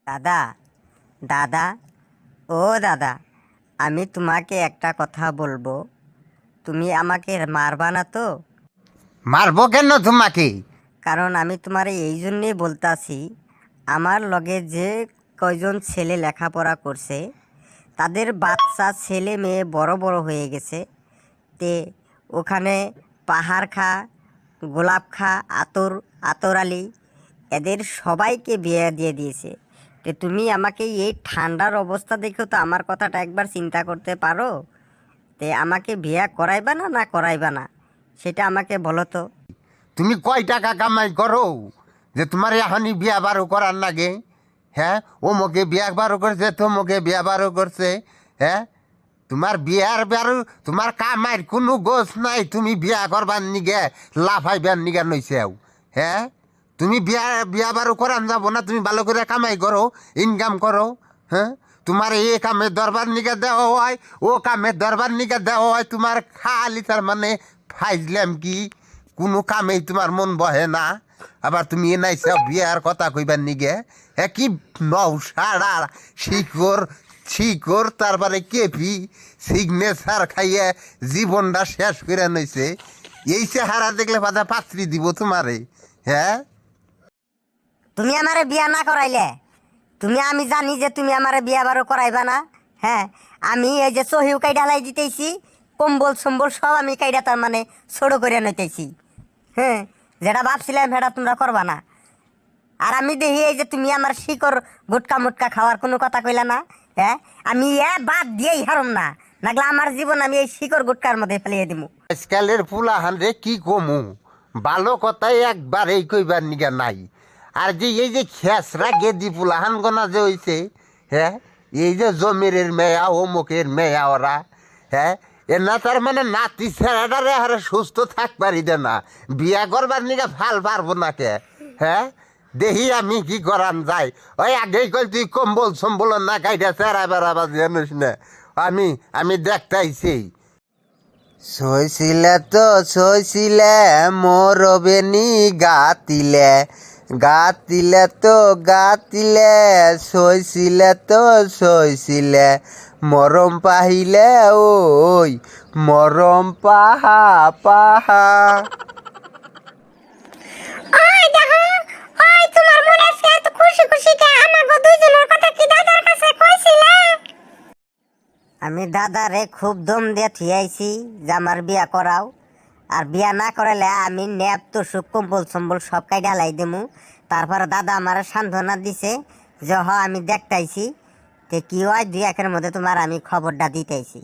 দাদা, দাদা, ও দাদা, আমি তোমাকে একটা কথা বলবো। তুমি আমাকে মারবা না তো? মারবো কেন তোমাকে? কারণ আমি তোমারে এই জন্যেই বলতাছি, আমার লগে যে কয়জন ছেলে লেখাপড়া করছে তাদের বাচ্চা ছেলে মেয়ে বড় বড় হয়ে গেছে। তে ওখানে পাহাড় খা, গোলাপ খা, আতর আলী এদের সবাইকে বিয়ে দিয়ে দিয়েছে। তো তুমি আমাকে এই ঠান্ডার অবস্থা দেখেও তো আমার কথাটা একবার চিন্তা করতে পারো। তে আমাকে বিয়ে করাইবা না না করাইবা না সেটা আমাকে বলো তো। তুমি কয় টাকা কামাই করো যে তোমার এখনই বিয়া বারো করার লাগে? হ্যাঁ, ও মোকে বিয়া বারো করছে, তোমকে বিয়া বারো করছে। হ্যাঁ, তোমার বিয়ার বারো, তোমার কামাইয়ের কোনো গোছ নাই। তুমি বিয়া করবার নিগে লাফাইবার নিগে নইছেও। হ্যাঁ, তুমি বিয়া বিয়া বারো করান যাব না? তুমি ভালো করে কামাই করো, ইনকাম করো। হ্যাঁ, তোমার এ কামের দরবার নিগে দেওয়া হয়, ও কামের দরবার নিগে দেওয়া হয়। তোমার খালি তার মানে ফাইজলাম কি? কোনো কামেই তোমার মন বহে না। আবার তুমি এ নাইছে বিয়ার কথা কইবার নিগে। হ্যাঁ, কি নৌ সারা শিকড় শিকড় তারপরে কেপি সিগনেচার খাইয়ে জীবনটা শেষ করে নইছে। এই চেহারা দেখলে পাতা পাত্রী দিব তোমারে। হ্যাঁ, তুমি আমারে বিয়া না করাইলে, আমি জানি যে তুমি আমারে বিয়া বারো করাইবা না। হ্যাঁ, আমি এই যে সহিউ কাইডা লাই দিতেছি, কম্বল সম্বল সব আমি কাইডা তার মানে ছোট করে নইতেছি। হ্যাঁ, যেটা ভাবছিলাম সেটা তোমরা করবা না। আর আমি দেখি এই যে তুমি আমার শিকড় গুটকা মুটকা খাওয়ার কোনো কথা কইলা না। হ্যাঁ, আমি বাদ দিয়েই হারম না, নাগলে আমার জীবন আমি এই শিকড় গুটকার মধ্যে ফেলিয়ে দিব। আজকালের ফুলাহান রে কি কমু, ভালো কথাই একবারেই কইবার নিগা নাই। আর যে এই যে খেসরা গেদি ফুলাহান গোনা যে হইছে, হ্যাঁ, এই যে জমিরের মেয়া অমুকের মেয়া ওরা, হ্যাঁ, না তার মানে নাতি ছেড়াটারে হারে সুস্থ থাকবারই দে না, বিয়া করবার নিগা ভাল পারবো না কে? হ্যাঁ, দেখি আমি কি করান যাই। ওই আগেই কই তুই কম্বল সম্বল না কাইটা চেরা বেড়াবার জানিস না। আমি আমি দেখতাইছি। সইছিলে তো সইছিলে মোর বেনি গাতিলে, গাতিলে তো গাতিলে, সইছিলে তো সইছিলে মরম পাহিলে, ওই মরম পাহা পাহা। ওই দেখো, ওই তোমার মনে আছে এত খুশি খুশি কে আমাগো দুইজনের কথা কি দাদার কাছে কইছিলে? আমি দাদারে খুব দম দিয়ে থিয়াইছি যে আমার বিয়া করাও। আর বিয়া না করালে আমি ন্যাপ তো সুখ কম্বল সম্বল সব কাইডা লাই দেবো। তারপরে দাদা আমার সান্ত্বনা দিছে যে হ আমি দেখতাইছি। তে কি হয় 2-1 মধ্যে তোমার আমি খবরটা দিতেছি।